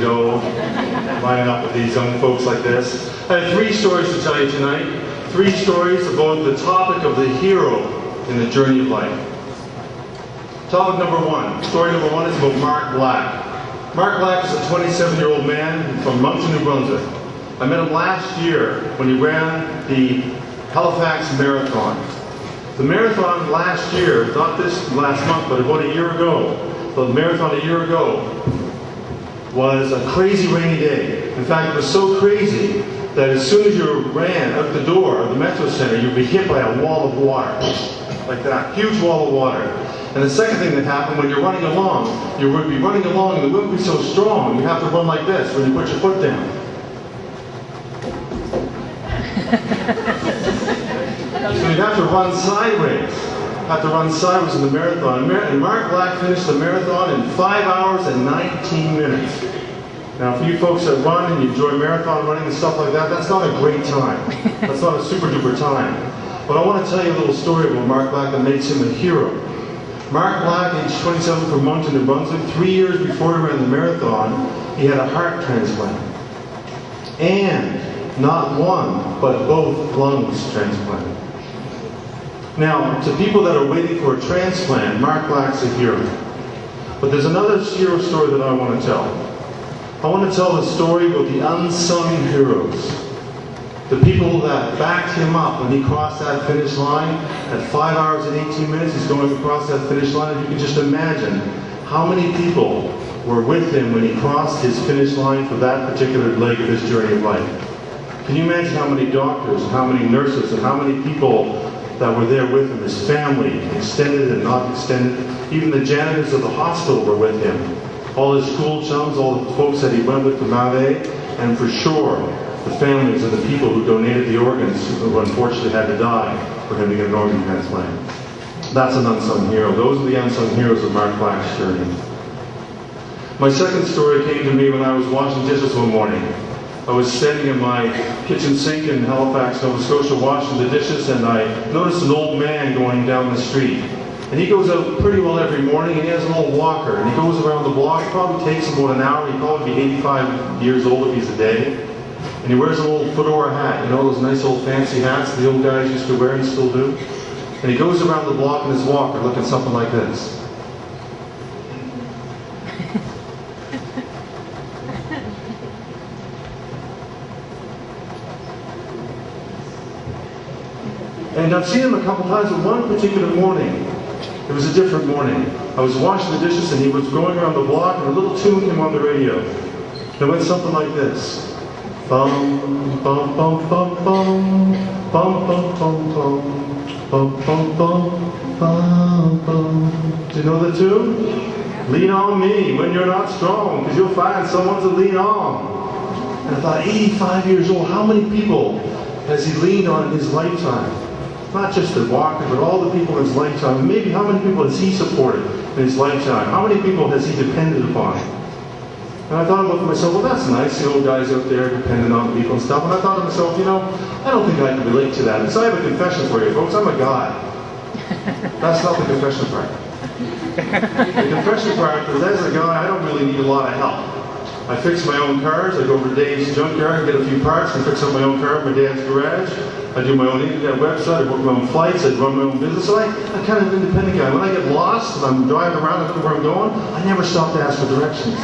ago, lining up with these young folks like this. I have 3 stories to tell you tonight. 3 stories about the topic of the hero in the journey of life. Topic number 1. Story number 1 is about Mark Black. Mark Black is a 27-year-old man from Moncton, New Brunswick. I met him last year when he ran the Halifax Marathon. The marathon last year, not this last month, but about a year ago, the marathon a year ago, was a crazy rainy day. In fact, it was so crazy that as soon as you ran out the door of the Metro Center, you'd be hit by a wall of water. Like that, huge wall of water. And the second thing that happened, when you're running along, you would be running along and the wind would be so strong, you have to run like this when you put your foot down. So you'd have to run sideways. In the marathon. And Mark Black finished the marathon in 5 hours and 19 minutes. Now, for you folks that run and you enjoy marathon running and stuff like that, that's not a great time. That's not a super duper time. But I want to tell you a little story about Mark Black that makes him a hero. Mark Black, age 27 from Moncton, New Brunswick, 3 years before he ran the marathon, he had a heart transplant. And not one, but both lungs transplanted. Now, to people that are waiting for a transplant, Mark Black's a hero. But there's another hero story that I want to tell. I want to tell the story about the unsung heroes. The people that backed him up when he crossed that finish line. At 5 hours and 18 minutes, he's going across that finish line. And you can just imagine how many people were with him when he crossed his finish line for that particular leg of his journey of life. Can you imagine how many doctors, and how many nurses, and how many people that were there with him, his family, extended and not extended. Even the janitors of the hospital were with him. All his school chums, all the folks that he went with to Mauvais, and for sure, the families of the people who donated the organs who unfortunately had to die for him to get an organ transplant. That's an unsung hero. Those are the unsung heroes of Mark Black's journey. My second story came to me when I was washing dishes one morning. I was standing in my kitchen sink in Halifax, Nova Scotia, washing the dishes, and I noticed an old man going down the street. And he goes out pretty well every morning, and he has an old walker, and he goes around the block. It probably takes him about an hour. He'd probably be 85 years old if he's a day. And he wears an old fedora hat, you know, those nice old fancy hats the old guys used to wear and still do. And he goes around the block in his walker looking something like this. And I've seen him a couple times, but one particular morning, it was a different morning. I was washing the dishes and he was going around the block and a little tune came on the radio. It went something like this. Bum, bum, bum, bum, bum, bum, bum, bum, bum, bum, bum, bum, bum, bum. Do you know the tune? Lean on me when you're not strong, because you'll find someone to lean on. And I thought, 85 years old, how many people has he leaned on in his lifetime? Not just the walker, but all the people in his lifetime. And maybe how many people has he supported in his lifetime? How many people has he depended upon? And I thought about myself, well, that's nice, the old guys out there depending on people and stuff. And I thought to myself, you know, I don't think I can relate to that. Because I have a confession for you, folks. I'm a guy. That's not the confession part. The confession part is, as a guy, I don't really need a lot of help. I fix my own cars. I go over to Dave's junkyard and get a few parts and fix up my own car in my dad's garage. I do my own internet website. I book my own flights. I run my own business. So I'm kind of an independent guy. When I get lost and I'm driving around looking where I'm going, I never stop to ask for directions.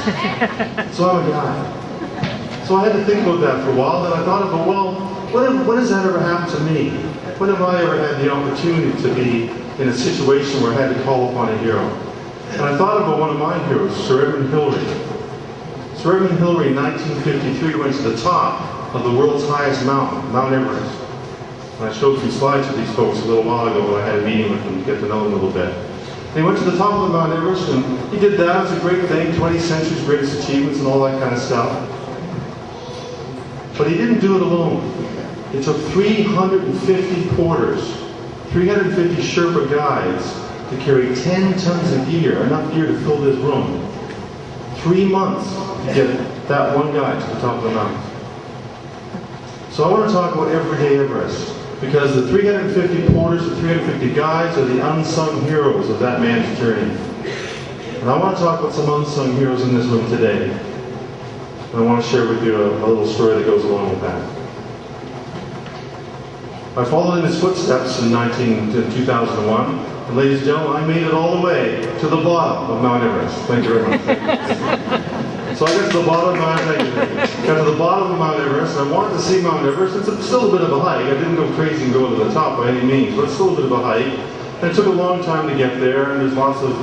So I'm a guy. So I had to think about that for a while. Then I thought about, well, when has that ever happened to me? When have I ever had the opportunity to be in a situation where I had to call upon a hero? And I thought about one of my heroes, Sir Edmund Hillary. Sir Edmund Hillary in 1953 went to the top of the world's highest mountain, Mount Everest. And I showed some slides with these folks a little while ago when I had a meeting with them to get to know them a little bit. And he went to the top of the Mount Everest and he did that. It was a great thing, 20th century's greatest achievements and all that kind of stuff. But he didn't do it alone. It took 350 porters, 350 Sherpa guides to carry 10 tons of gear, enough gear to fill this room. 3 months to get that one guy to the top of the mountain. So I want to talk about Everyday Everest, because the 350 porters, the 350 guides are the unsung heroes of that man's journey. And I want to talk about some unsung heroes in this room today. And I want to share with you a little story that goes along with that. I followed in his footsteps in 2001, and ladies and gentlemen, I made it all the way to the bottom of Mount Everest. Thank you very much. So I got to the bottom of Mount Everest, and I wanted to see Mount Everest. It's still a bit of a hike. I didn't go crazy and go to the top by any means, but it's still a bit of a hike. And it took a long time to get there, and there's lots of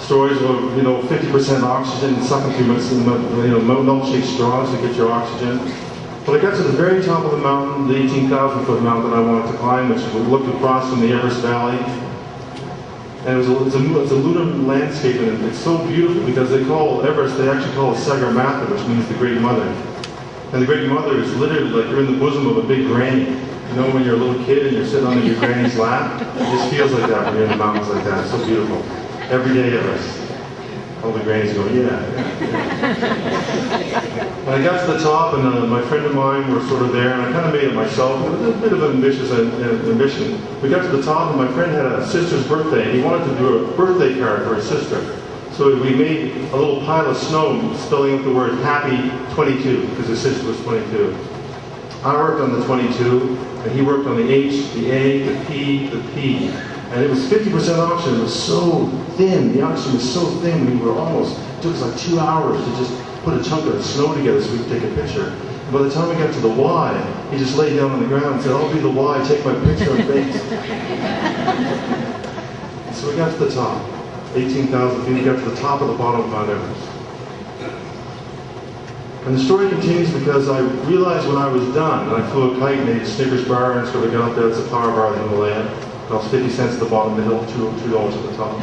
stories about, 50% oxygen, sucking through milkshake straws to get your oxygen. But I got to the very top of the mountain, the 18,000-foot mountain I wanted to climb, which looked across from the Everest Valley. And it's a lunar landscape, and it's so beautiful because they call Everest, they actually call it Sagarmatha, which means the Great Mother. And the Great Mother is literally like you're in the bosom of a big granny. You know when you're a little kid and you're sitting on your granny's lap? It just feels like that when you're in the mountains like that. It's so beautiful. Everyday Everest. All the grannies go, yeah. And I got to the top, and my friend and mine were sort of there, and I kind of made it myself. It was a bit of an ambitious ambition. We got to the top, and my friend had a sister's birthday, and he wanted to do a birthday card for his sister. So we made a little pile of snow spelling out the word Happy 22, because his sister was 22. I worked on the 22, and he worked on the H, the A, the P, the P. And it was 50% oxygen. It was so thin. The oxygen was so thin. It took us like 2 hours to just put a chunk of snow together so we could take a picture. And by the time we got to the Y, he just laid down on the ground and said, I'll be the Y, take my picture and base. So we got to the top, 18,000 feet. We got to the top of the bottom of Mount Everest. And the story continues because I realized when I was done, and I flew a kite and ate a Snickers bar and sort of got up there, it's a Parrsboro Regional High School. It cost 50 cents at the bottom of the hill, $2 at the top.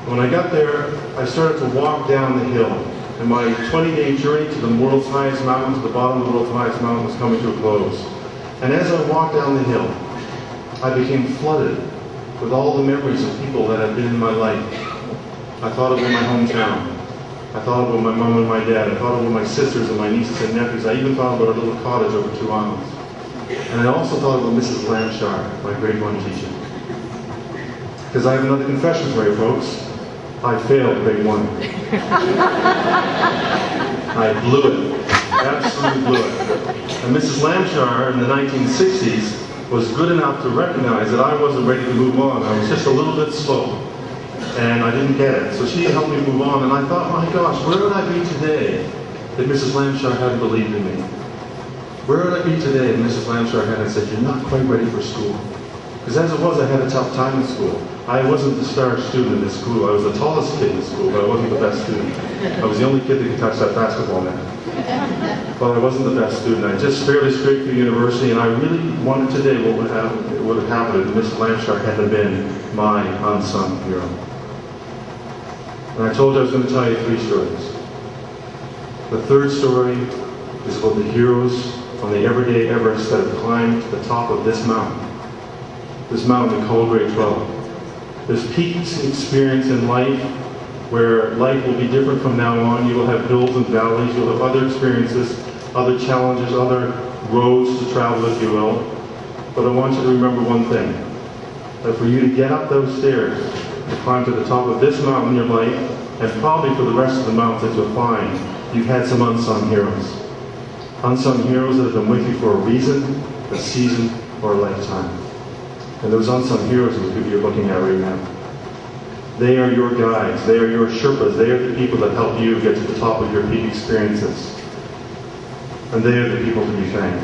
When I got there, I started to walk down the hill. And my 20-day journey to the world's highest mountain, to the bottom of the world's highest mountain, was coming to a close. And as I walked down the hill, I became flooded with all the memories of people that had been in my life. I thought about my hometown. I thought about my mom and my dad. I thought about my sisters and my nieces and nephews. I even thought about our little cottage over 2 islands. And I also thought about Mrs. Lampshire, my grade 1 teacher. Because I have another confession for you folks. I failed grade 1. I blew it. Absolutely blew it. And Mrs. Lampshire in the 1960s was good enough to recognize that I wasn't ready to move on. I was just a little bit slow. And I didn't get it. So she helped me move on. And I thought, my gosh, where would I be today if Mrs. Lampshire hadn't believed in me? Where would I be today if Mrs. Lampshire hadn't said, you're not quite ready for school? Because as it was, I had a tough time in school. I wasn't the star student in this school. I was the tallest kid in school, but I wasn't the best student. I was the only kid that could touch that basketball net. But I wasn't the best student. I just barely scraped through university, and I really wondered today what would have happened if Mrs. Lampshire hadn't been my unsung hero. And I told you I was going to tell you 3 stories. The third story is about the heroes on the everyday Everest that have climbed to the top of this mountain we call grade 12. There's peaks and experience in life where life will be different from now on. You will have hills and valleys, you'll have other experiences, other challenges, other roads to travel, if you will. But I want you to remember one thing, that for you to get up those stairs, to climb to the top of this mountain in your life, and probably for the rest of the mountains that you'll find, you've had some unsung heroes. Unsung heroes that have been with you for a reason, a season, or a lifetime. And those unsung heroes are who you're looking at right now. They are your guides. They are your Sherpas. They are the people that help you get to the top of your peak experiences. And they are the people to be thanked.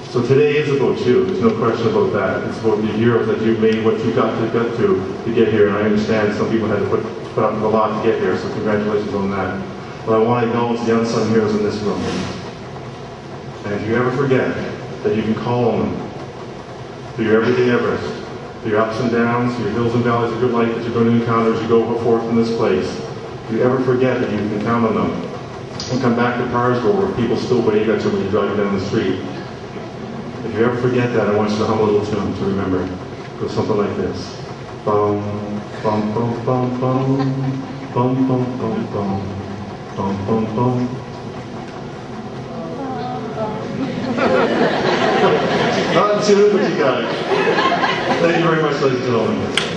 So today is about you. There's no question about that. It's about the heroes that you've made, what you got to get here. And I understand some people had to put up with a lot to get here, so congratulations on that. But I want to acknowledge the unsung heroes in this room. And if you ever forget that you can call on them through your everyday Everest, through your ups and downs, through your hills and valleys of your life that you're going to encounter as you go forth from this place, if you ever forget that you can count on them, and come back to Parrsboro where people still wave at you when you drive down the street. If you ever forget that, I want you to hum a little tune to remember. It goes something like this. Bum, bum, bum, bum, bum, bum, bum, bum, bum, bum, bum, bum. Not too, but you got it. Thank you very much, ladies and gentlemen.